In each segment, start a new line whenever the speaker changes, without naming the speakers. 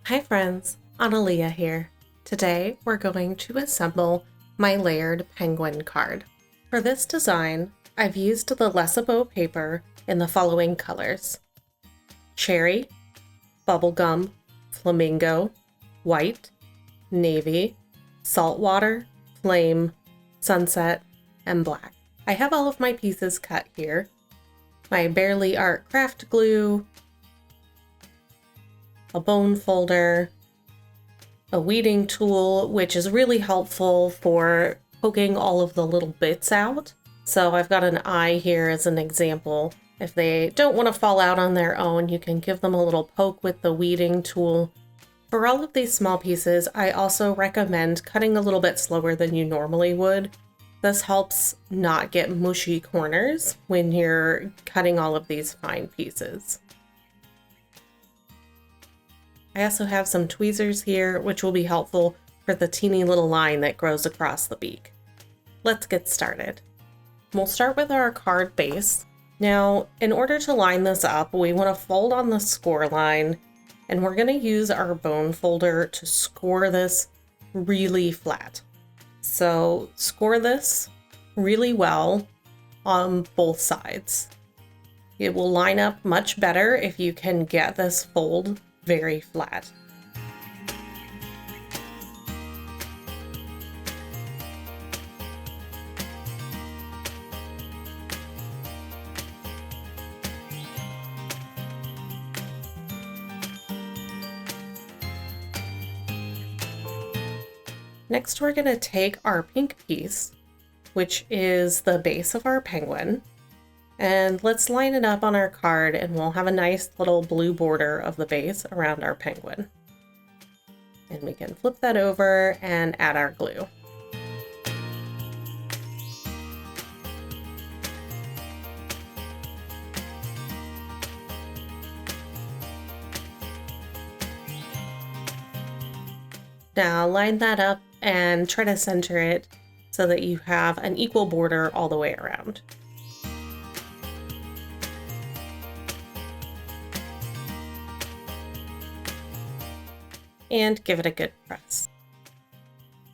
Hi friends, Analia here. Today we're going to assemble my layered penguin card. For this design, I've used the Lessebo paper in the following colors: cherry, bubblegum, flamingo, white, navy, saltwater, flame, sunset, and black. I have all of my pieces cut here. My Barely Art craft glue, a bone folder, a weeding tool, which is really helpful for poking all of the little bits out. So I've got an eye here as an example. If they don't want to fall out on their own, you can give them a little poke with the weeding tool. For all of these small pieces, I also recommend cutting a little bit slower than you normally would. This helps not get mushy corners when you're cutting all of these fine pieces. I also have some tweezers here, which will be helpful for the teeny little line that grows across the beak. Let's get started. We'll start with our card base. Now, in order to line this up, we want to fold on the score line, and we're going to use our bone folder to score this really flat. So score this really well on both sides. It will line up much better if you can get this fold very flat. Next, we're going to take our pink piece, which is the base of our penguin, and let's line it up on our card, and we'll have a nice little blue border of the base around our penguin. And we can flip that over and add our glue. Now line that up and try to center it so that you have an equal border all the way around. And give it a good press.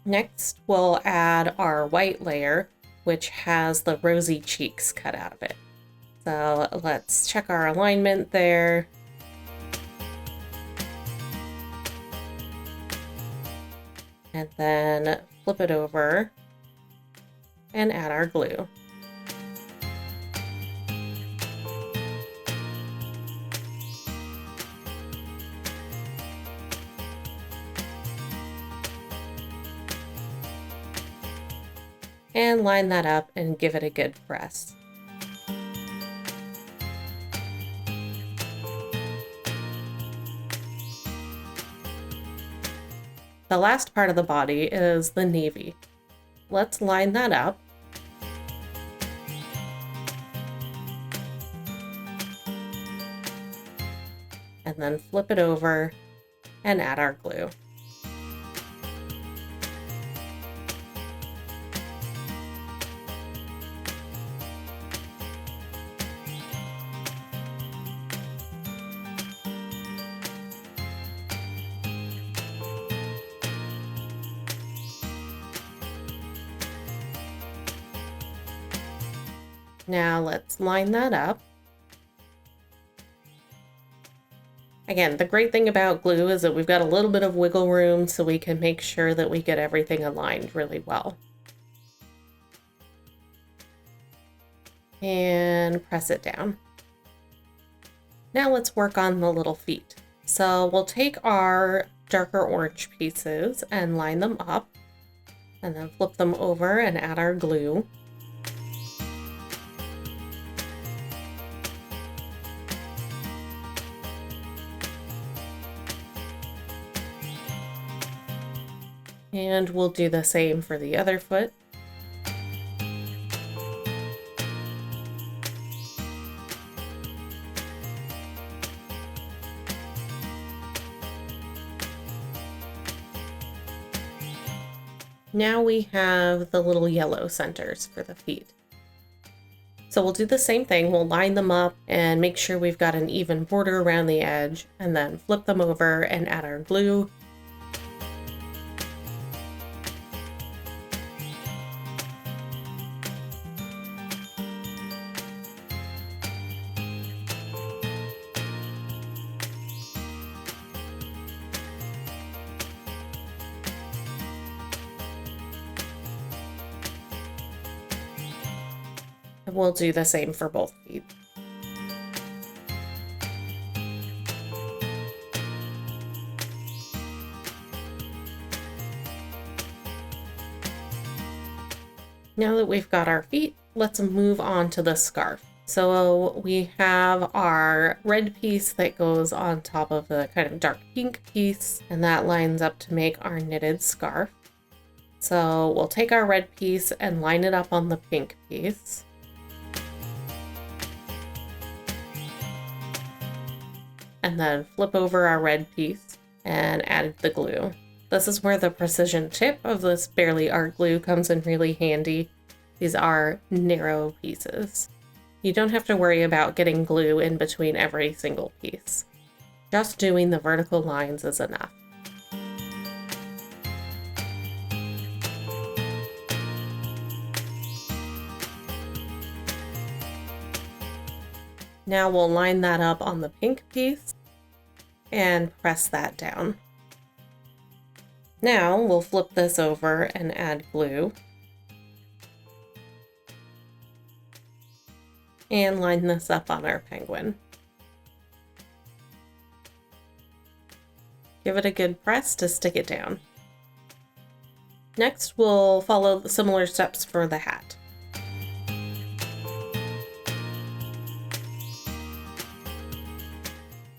Next, we'll add our white layer, which has the rosy cheeks cut out of it. So let's check our alignment there. And then flip it over and add our glue. And line that up and give it a good press. The last part of the body is the navy. Let's line that up. And then flip it over and add our glue. Now let's line that up. Again, the great thing about glue is that we've got a little bit of wiggle room so we can make sure that we get everything aligned really well. And press it down. Now let's work on the little feet. So we'll take our darker orange pieces and line them up, and then flip them over and add our glue. And we'll do the same for the other foot. Now we have the little yellow centers for the feet. So we'll do the same thing. We'll line them up and make sure we've got an even border around the edge, and then flip them over and add our glue. And we'll do the same for both feet. Now that we've got our feet, let's move on to the scarf. So we have our red piece that goes on top of the kind of dark pink piece, and that lines up to make our knitted scarf. So we'll take our red piece and line it up on the pink piece. And then flip over our red piece and add the glue. This is where the precision tip of this Barely Art glue comes in really handy. These are narrow pieces. You don't have to worry about getting glue in between every single piece. Just doing the vertical lines is enough. Now we'll line that up on the pink piece and press that down. Now we'll flip this over and add glue. And line this up on our penguin. Give it a good press to stick it down. Next, we'll follow the similar steps for the hat.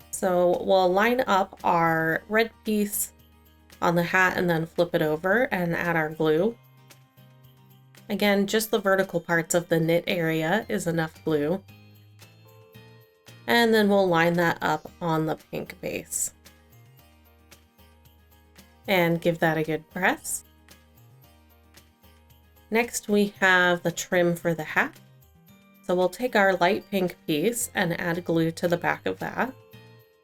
So we'll line up our red piece on the hat and then flip it over and add our glue. Again, just the vertical parts of the knit area is enough glue. And then we'll line that up on the pink base. And give that a good press. Next we have the trim for the hat. So we'll take our light pink piece and add glue to the back of that.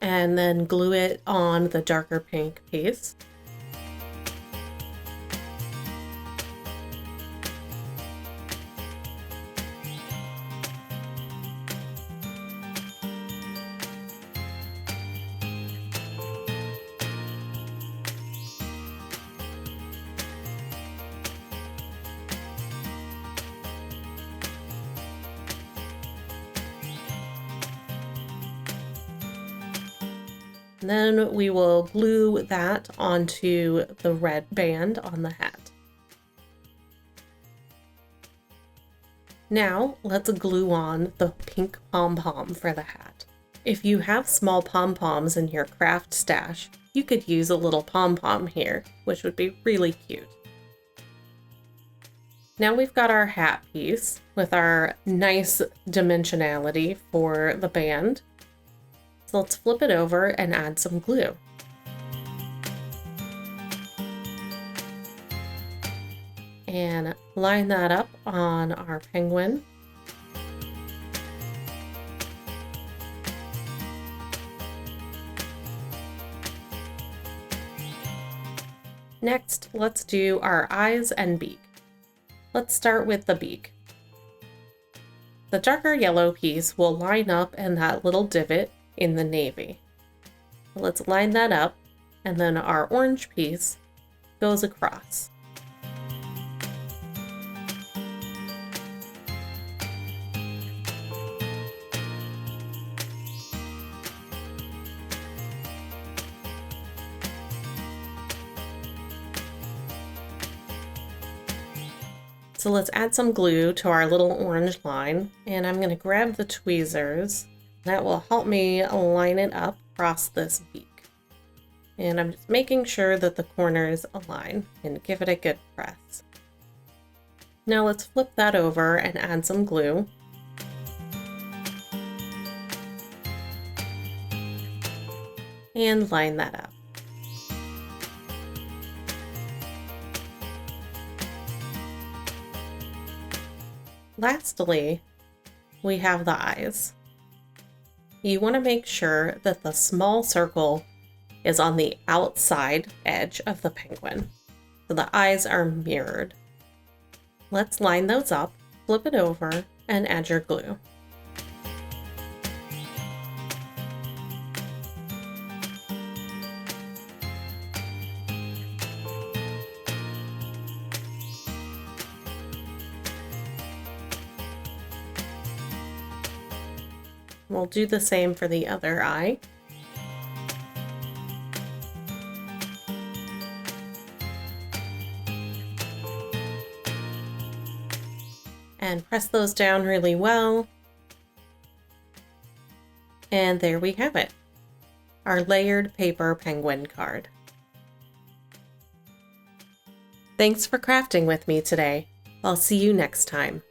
And then glue it on the darker pink piece. And then we will glue that onto the red band on the hat. Now let's glue on the pink pom-pom for the hat. If you have small pom-poms in your craft stash, you could use a little pom-pom here, which would be really cute. Now we've got our hat piece with our nice dimensionality for the band. So let's flip it over and add some glue. And line that up on our penguin. Next, let's do our eyes and beak. Let's start with the beak. The darker yellow piece will line up in that little divot in the navy. Let's line that up, and then our orange piece goes across. So let's add some glue to our little orange line, and I'm going to grab the tweezers. That will help me line it up across this beak. And I'm just making sure that the corners align and give it a good press. Now let's flip that over and add some glue. And line that up. Lastly, we have the eyes. You want to make sure that the small circle is on the outside edge of the penguin, so the eyes are mirrored. Let's line those up, flip it over, and add your glue. We'll do the same for the other eye. And press those down really well. And there we have it, our layered paper penguin card. Thanks for crafting with me today. I'll see you next time.